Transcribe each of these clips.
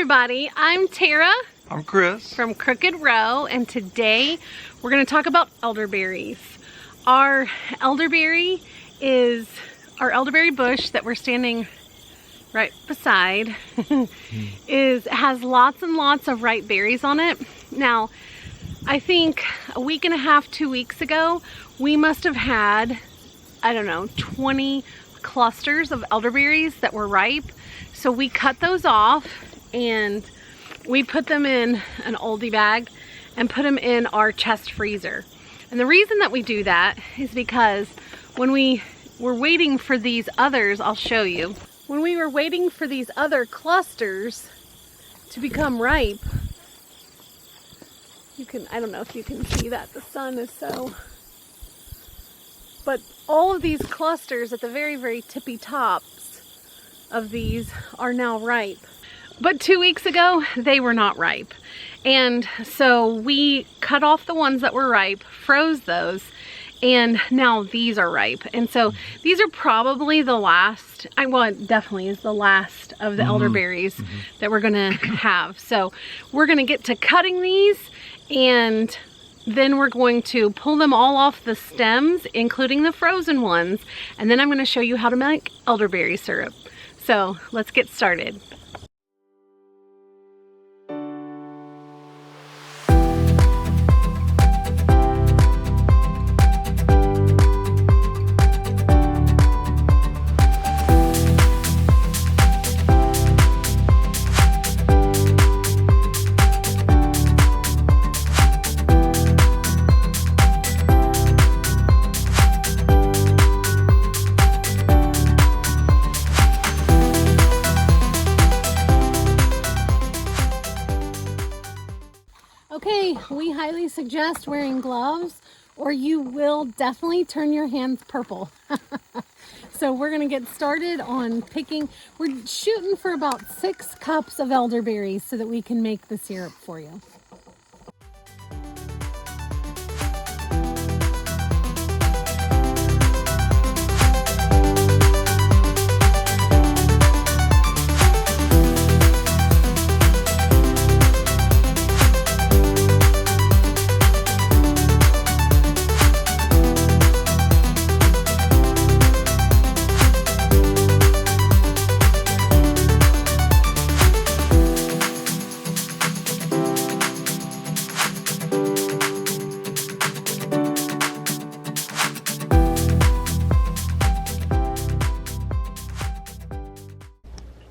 everybody, I'm Tara. I'm Chris. From Crooked Row, and today we're going to talk about elderberries. Our elderberry bush that we're standing right beside has lots and lots of ripe berries on it. Now, I think a week and a half, 2 weeks ago, we must have had, I don't know, 20 clusters of elderberries that were ripe. So we cut those off and we put them in an oldie bag and put them in our chest freezer. And the reason that we do that is because when we were waiting for these others, I'll show you. When we were waiting for these other clusters to become ripe, I don't know if you can see that, the sun is so, but all of these clusters at the very, very tippy tops of these are now ripe. But 2 weeks ago, they were not ripe. And so we cut off the ones that were ripe, froze those, and now these are ripe. And so these are probably the last, well, it definitely is the last of the elderberries that we're gonna have. So we're gonna get to cutting these, and then we're going to pull them all off the stems, including the frozen ones. And then I'm gonna show you how to make elderberry syrup. So let's get started. Okay, we highly suggest wearing gloves or you will definitely turn your hands purple. So we're gonna get started on picking. We're shooting for about 6 cups of elderberries so that we can make the syrup for you.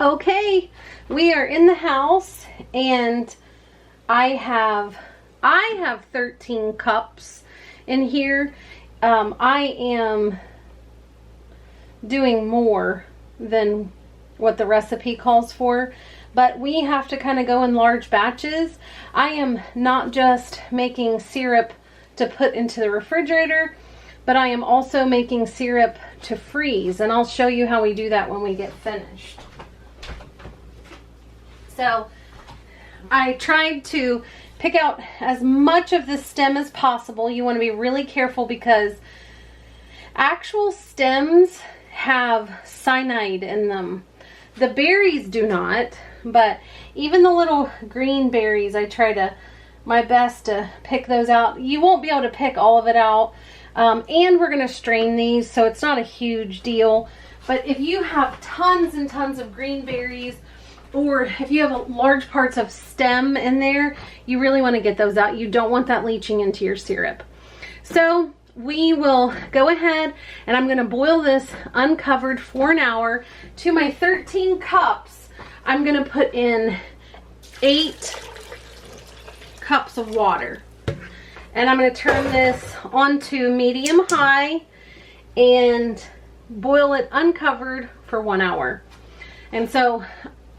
Okay, we are in the house and I have 13 cups in here. I am doing more than what the recipe calls for, but we have to kind of go in large batches. I am not just making syrup to put into the refrigerator, but I am also making syrup to freeze, and I'll show you how we do that when we get finished. So I tried to pick out as much of the stem as possible. You want to be really careful because actual stems have cyanide in them. The berries do not, but even the little green berries, I try my best to pick those out. You won't be able to pick all of it out. And we're going to strain these, so it's not a huge deal. But if you have tons and tons of green berries, or if you have large parts of stem in there, you really want to get those out. You don't want that leaching into your syrup. So we will go ahead and I'm going to boil this uncovered for an hour. To my 13 cups, I'm going to put in 8 cups of water. And I'm going to turn this onto medium high and boil it uncovered for 1 hour. And so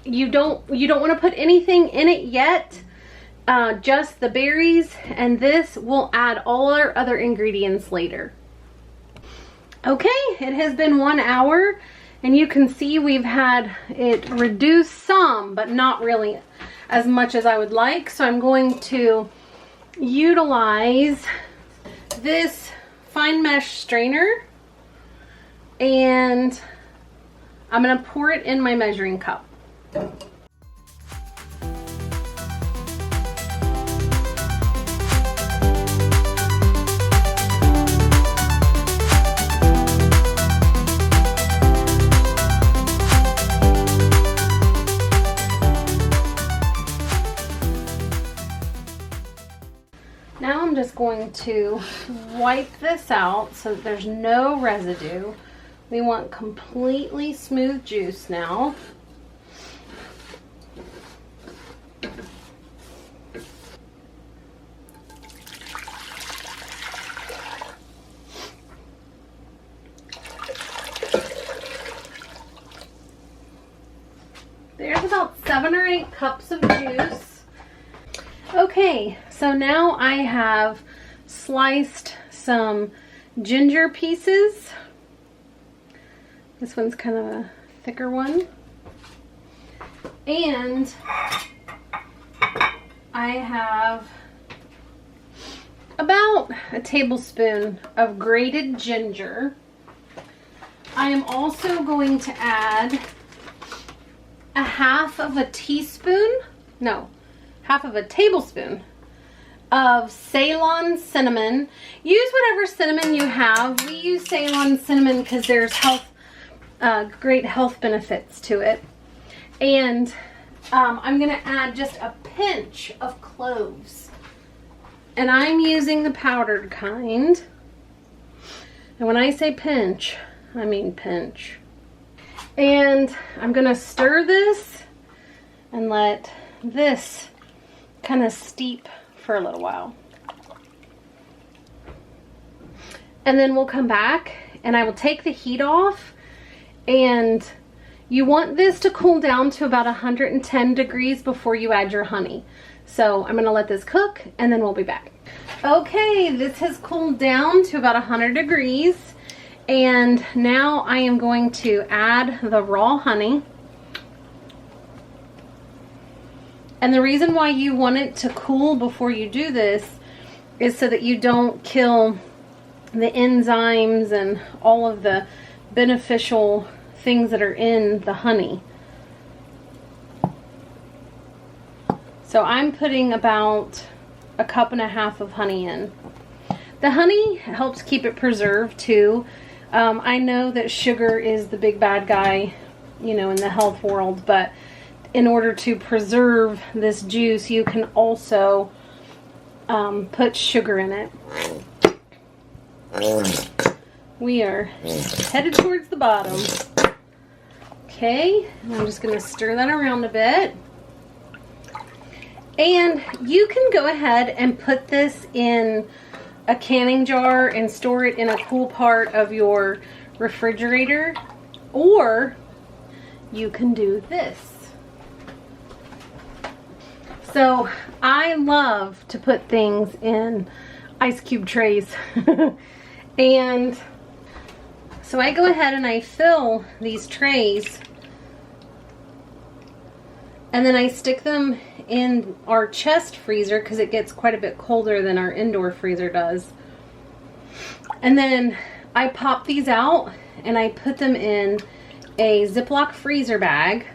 you don't want to put anything in it yet, just the berries, and this will add all our other ingredients later. Okay, it has been 1 hour and you can see we've had it reduce some, but not really as much as I would like. So I'm going to utilize this fine mesh strainer and I'm going to pour it in my measuring cup. just going to wipe this out so that there's no residue. We want completely smooth juice now. There's about 7 or 8 cups of juice. Okay, so now I have sliced some ginger pieces. This one's kind of a thicker one. And I have about a tablespoon of grated ginger. I am also going to add a half of a tablespoon of Ceylon cinnamon. Use whatever cinnamon you have. We use Ceylon cinnamon because there's great health benefits to it. And I'm going to add just a pinch of cloves. And I'm using the powdered kind. And when I say pinch, I mean pinch. And I'm going to stir this and let this kind of steep for a little while. And then we'll come back and I will take the heat off, and you want this to cool down to about 110 degrees before you add your honey. So I'm going to let this cook and then we'll be back. Okay, this has cooled down to about 100 degrees. And now I am going to add the raw honey. And the reason why you want it to cool before you do this is so that you don't kill the enzymes and all of the beneficial things that are in the honey. So I'm putting about 1.5 cups of honey in. The honey helps keep it preserved too. I know that sugar is the big bad guy, you know, in the health world, but in order to preserve this juice, you can also put sugar in it. We are headed towards the bottom. Okay, I'm just going to stir that around a bit. And you can go ahead and put this in a canning jar and store it in a cool part of your refrigerator, or you can do this. So I love to put things in ice cube trays. And so I go ahead and I fill these trays, and then I stick them in our chest freezer because it gets quite a bit colder than our indoor freezer does. And then I pop these out and I put them in a Ziploc freezer bag.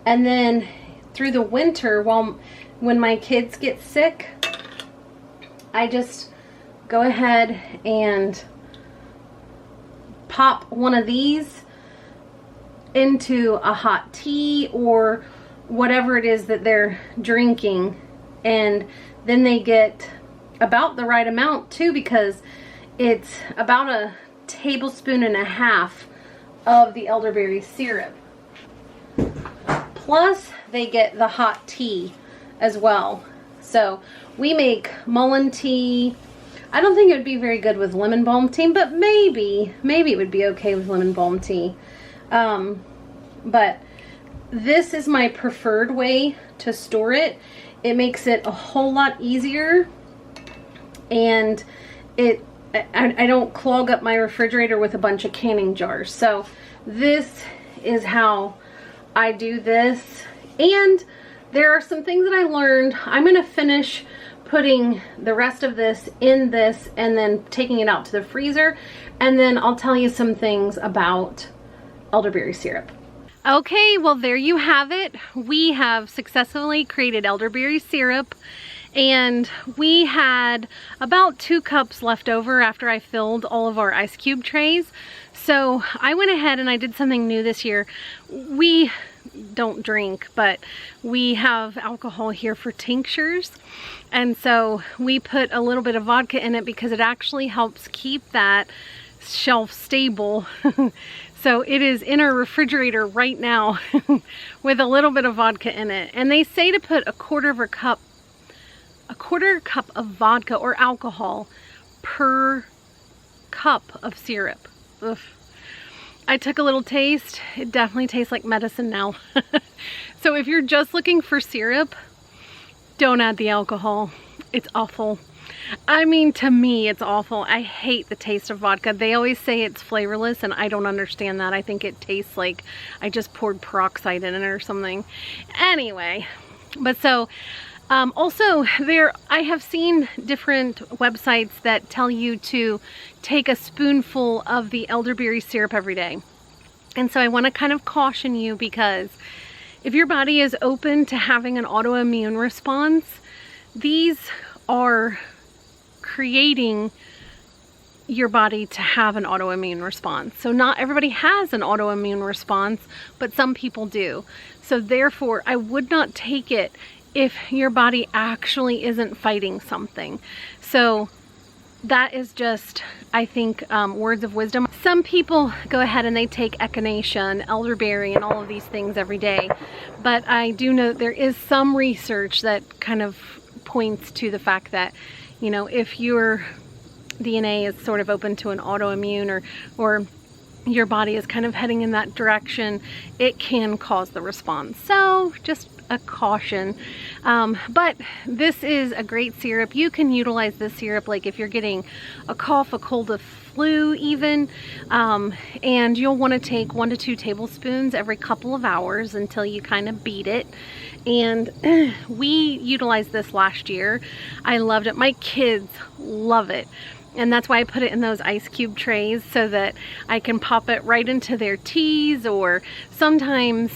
And then through the winter, when my kids get sick, I just go ahead and pop one of these into a hot tea or whatever it is that they're drinking, and then they get about the right amount too, because it's about 1.5 tablespoons of the elderberry syrup, plus they get the hot tea as well. So we make mullein tea. I don't think it would be very good with lemon balm tea, but maybe it would be okay with lemon balm tea. But this is my preferred way to store it. It makes it a whole lot easier, and I don't clog up my refrigerator with a bunch of canning jars. So this is how I do this. And there are some things that I learned. I'm going to finish putting the rest of this in this and then taking it out to the freezer, and then I'll tell you some things about elderberry syrup. Okay, well there you have it. We have successfully created elderberry syrup, and we had about 2 cups left over after I filled all of our ice cube trays. So I went ahead and I did something new this year. We don't drink, but we have alcohol here for tinctures, and so we put a little bit of vodka in it because it actually helps keep that shelf stable. So it is in our refrigerator right now with a little bit of vodka in it. And they say to put a quarter cup of vodka or alcohol per cup of syrup. Ugh. I took a little taste. It definitely tastes like medicine now. So if you're just looking for syrup, don't add the alcohol. It's awful. I mean, to me, it's awful. I hate the taste of vodka. They always say it's flavorless, and I don't understand that. I think it tastes like I just poured peroxide in it or something. Anyway, but so also I have seen different websites that tell you to take a spoonful of the elderberry syrup every day. And so I want to kind of caution you, because if your body is open to having an autoimmune response, these are creating your body to have an autoimmune response. So not everybody has an autoimmune response, but some people do. So therefore, I would not take it if your body actually isn't fighting something. So that is just, I think, words of wisdom. Some people go ahead and they take echinacea and elderberry and all of these things every day, but I do know that there is some research that kind of points to the fact that, you know, if your DNA is sort of open to an autoimmune, or your body is kind of heading in that direction, it can cause the response. So just a caution. But this is a great syrup. You can utilize this syrup like if you're getting a cough, a cold, a flu even, and you'll want to take 1 to 2 tablespoons every couple of hours until you kind of beat it. And we utilized this last year. I loved it. My kids love it. And that's why I put it in those ice cube trays, so that I can pop it right into their teas. Or sometimes,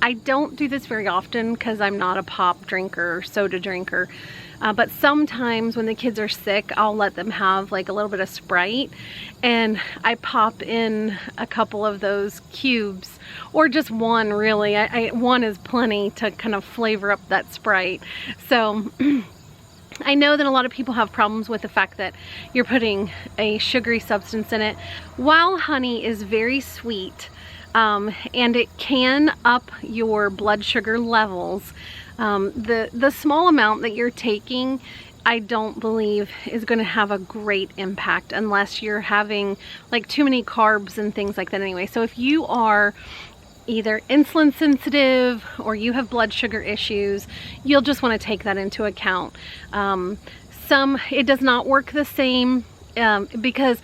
I don't do this very often because I'm not a pop drinker or soda drinker. But sometimes when the kids are sick, I'll let them have like a little bit of Sprite, and I pop in a couple of those cubes, or just one really. One is plenty to kind of flavor up that Sprite. So I know that a lot of people have problems with the fact that you're putting a sugary substance in it. While honey is very sweet, and it can up your blood sugar levels, the small amount that you're taking, I don't believe is going to have a great impact unless you're having like too many carbs and things like that anyway. So if you are either insulin sensitive or you have blood sugar issues, you'll just want to take that into account. It does not work the same, because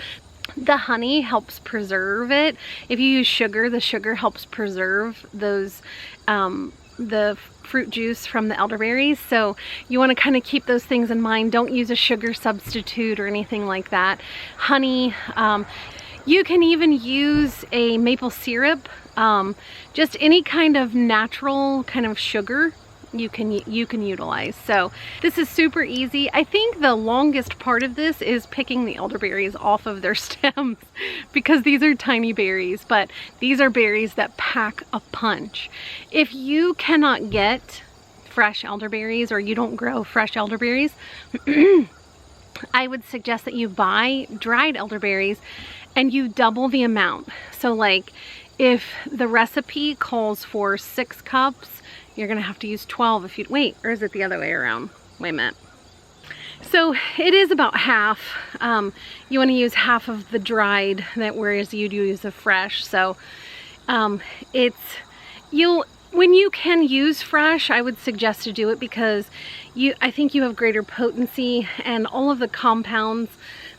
the honey helps preserve it. If you use sugar, the sugar helps preserve those, the fruit juice from the elderberries. So you want to kind of keep those things in mind. Don't use a sugar substitute or anything like that. Honey, you can even use a maple syrup, just any kind of natural kind of sugar you can utilize. So this is super easy. I think the longest part of this is picking the elderberries off of their stems, because these are tiny berries, but these are berries that pack a punch. If you cannot get fresh elderberries, or you don't grow fresh elderberries, I would suggest that you buy dried elderberries and you double the amount. So like if the recipe calls for 6 cups, you're gonna have to use 12 if you, wait, or is it the other way around? Wait a minute. So it is about half. You wanna use half of the dried, whereas you'd use the fresh. So when you can use fresh, I would suggest to do it, because I think you have greater potency, and all of the compounds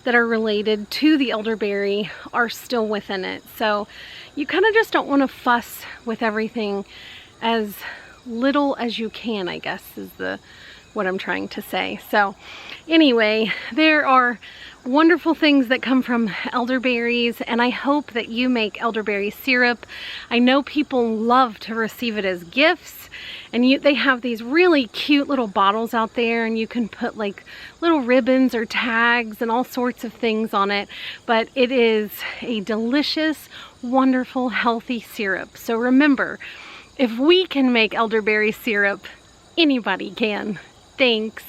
that are related to the elderberry are still within it. So you kind of just don't want to fuss with everything. As little as you can, I guess, is what I'm trying to say. So anyway, there are wonderful things that come from elderberries, and I hope that you make elderberry syrup. I know people love to receive it as gifts, and they have these really cute little bottles out there, and you can put like little ribbons or tags and all sorts of things on it. But it is a delicious, wonderful, healthy syrup. So remember, If we can make elderberry syrup, anybody can. Thanks.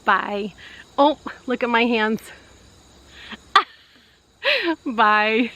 Bye. Oh, look at my hands. Bye.